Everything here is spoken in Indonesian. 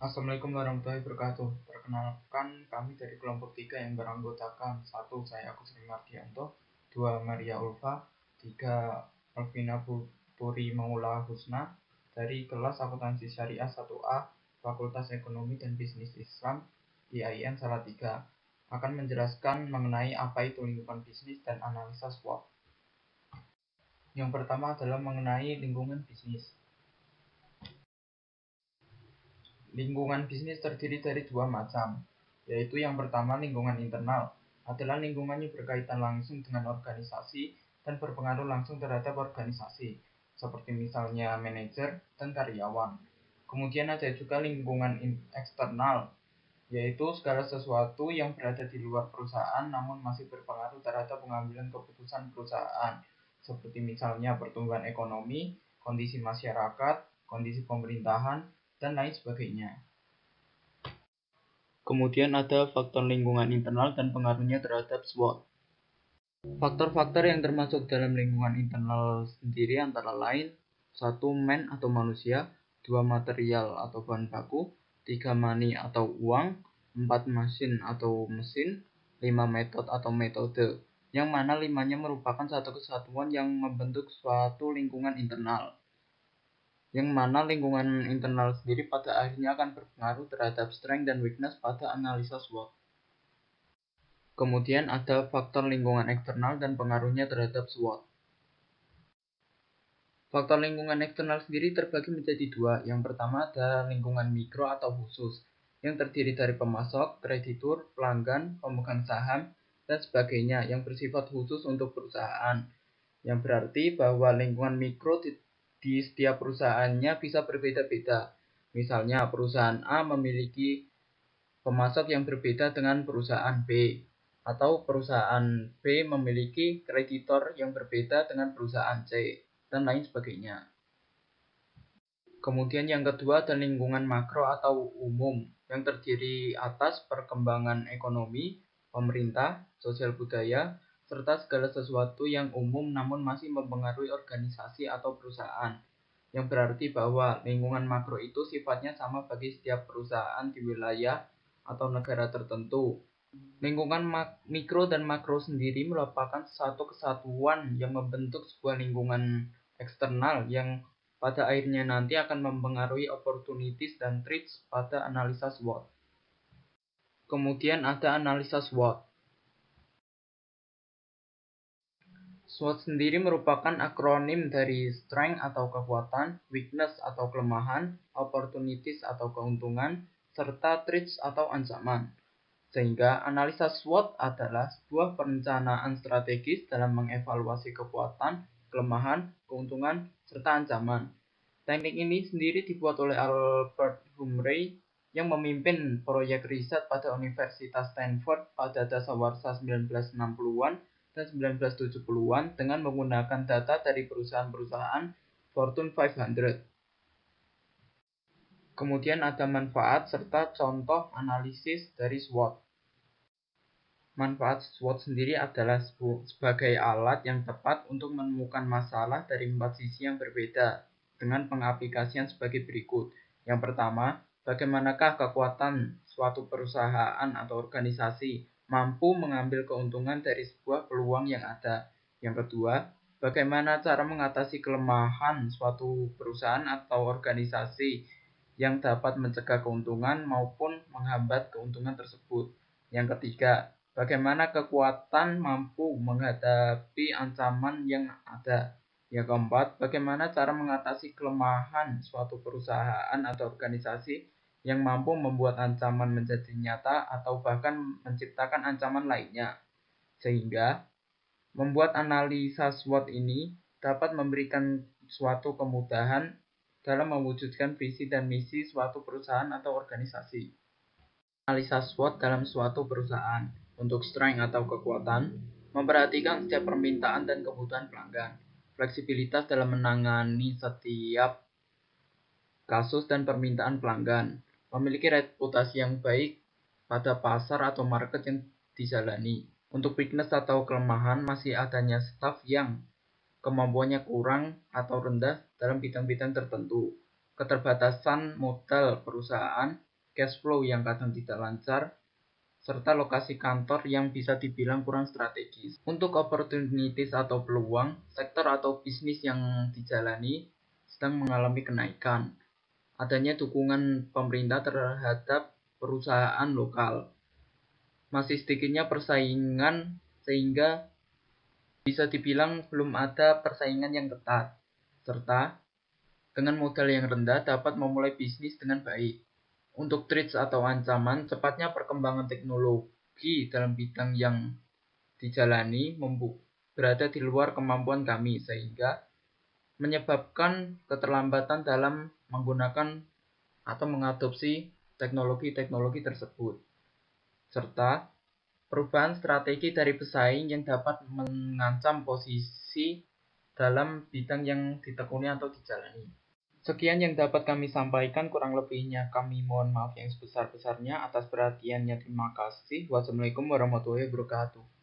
Assalamualaikum warahmatullahi wabarakatuh. Perkenalkan, kami dari kelompok 3 yang beranggotakan 1. Saya Agus Rimardianto, 2. Maria Ulfa, 3. Alvina Puri Maula Husna dari kelas Akuntansi Syariah 1A Fakultas Ekonomi dan Bisnis Islam IAIN Salatiga akan menjelaskan mengenai apa itu lingkungan bisnis dan analisa SWOT. Yang pertama adalah mengenai lingkungan bisnis. Lingkungan bisnis terdiri dari dua macam, yaitu yang pertama lingkungan internal, adalah lingkungan yang berkaitan langsung dengan organisasi dan berpengaruh langsung terhadap organisasi, seperti misalnya manajer dan karyawan. Kemudian ada juga lingkungan eksternal, yaitu segala sesuatu yang berada di luar perusahaan namun masih berpengaruh terhadap pengambilan keputusan perusahaan, seperti misalnya pertumbuhan ekonomi, kondisi masyarakat, kondisi pemerintahan, dan lain sebagainya. Kemudian ada faktor lingkungan internal dan pengaruhnya terhadap SWOT. Faktor-faktor yang termasuk dalam lingkungan internal sendiri antara lain 1. Man atau manusia, 2. Material atau bahan baku, 3. Money atau uang, 4. Mesin atau mesin, 5. Metode atau metode, yang mana 5-nya merupakan satu kesatuan yang membentuk suatu lingkungan internal. Yang mana lingkungan internal sendiri pada akhirnya akan berpengaruh terhadap strength dan weakness pada analisa SWOT. Kemudian ada faktor lingkungan eksternal dan pengaruhnya terhadap SWOT. Faktor lingkungan eksternal sendiri terbagi menjadi dua. Yang pertama ada lingkungan mikro atau khusus, yang terdiri dari pemasok, kreditur, pelanggan, pemegang saham, dan sebagainya yang bersifat khusus untuk perusahaan. Yang berarti bahwa lingkungan mikro di setiap perusahaannya bisa berbeda-beda. Misalnya perusahaan A memiliki pemasok yang berbeda dengan perusahaan B, atau perusahaan B memiliki kreditor yang berbeda dengan perusahaan C, dan lain sebagainya. Kemudian yang kedua ada lingkungan makro atau umum, yang terdiri atas perkembangan ekonomi, pemerintah, sosial budaya, serta segala sesuatu yang umum namun masih mempengaruhi organisasi atau perusahaan. Yang berarti bahwa lingkungan makro itu sifatnya sama bagi setiap perusahaan di wilayah atau negara tertentu. Lingkungan mikro dan makro sendiri merupakan satu kesatuan yang membentuk sebuah lingkungan eksternal yang pada akhirnya nanti akan mempengaruhi opportunities dan threats pada analisa SWOT. Kemudian ada analisa SWOT. SWOT sendiri merupakan akronim dari strength atau kekuatan, weakness atau kelemahan, opportunities atau keuntungan, serta threats atau ancaman. Sehingga analisa SWOT adalah sebuah perencanaan strategis dalam mengevaluasi kekuatan, kelemahan, keuntungan, serta ancaman. Teknik ini sendiri dibuat oleh Albert Humrey yang memimpin proyek riset pada Universitas Stanford pada dasawarsa 1960-an dan 1970-an dengan menggunakan data dari perusahaan-perusahaan Fortune 500. Kemudian ada manfaat serta contoh analisis dari SWOT. Manfaat SWOT sendiri adalah sebagai alat yang tepat untuk menemukan masalah dari 4 sisi yang berbeda dengan pengaplikasian sebagai berikut. Yang pertama, bagaimanakah kekuatan suatu perusahaan atau organisasi mampu mengambil keuntungan dari sebuah peluang yang ada. Yang kedua, bagaimana cara mengatasi kelemahan suatu perusahaan atau organisasi yang dapat mencegah keuntungan maupun menghambat keuntungan tersebut. Yang ketiga, bagaimana kekuatan mampu menghadapi ancaman yang ada. Yang keempat, bagaimana cara mengatasi kelemahan suatu perusahaan atau organisasi yang mampu membuat ancaman menjadi nyata atau bahkan menciptakan ancaman lainnya. Sehingga membuat analisa SWOT ini dapat memberikan suatu kemudahan dalam mewujudkan visi dan misi suatu perusahaan atau organisasi. Analisa SWOT dalam suatu perusahaan untuk strength atau kekuatan, memperhatikan setiap permintaan dan kebutuhan pelanggan, fleksibilitas dalam menangani setiap kasus dan permintaan pelanggan, memiliki reputasi yang baik pada pasar atau market yang dijalani. Untuk weakness atau kelemahan masih adanya staf yang kemampuannya kurang atau rendah dalam bidang-bidang tertentu, keterbatasan modal perusahaan, cash flow yang kadang tidak lancar, serta lokasi kantor yang bisa dibilang kurang strategis. Untuk opportunities atau peluang, sektor atau bisnis yang dijalani sedang mengalami kenaikan. Adanya dukungan pemerintah terhadap perusahaan lokal. Masih sedikitnya persaingan sehingga bisa dibilang belum ada persaingan yang ketat. Serta dengan modal yang rendah dapat memulai bisnis dengan baik. Untuk threats atau ancaman, cepatnya perkembangan teknologi dalam bidang yang dijalani berada di luar kemampuan kami, sehingga menyebabkan keterlambatan dalam menggunakan atau mengadopsi teknologi-teknologi tersebut. Serta perubahan strategi dari pesaing yang dapat mengancam posisi dalam bidang yang ditekuni atau dijalani. Sekian yang dapat kami sampaikan, kurang lebihnya kami mohon maaf yang sebesar-besarnya. Atas perhatiannya terima kasih. Wassalamualaikum warahmatullahi wabarakatuh.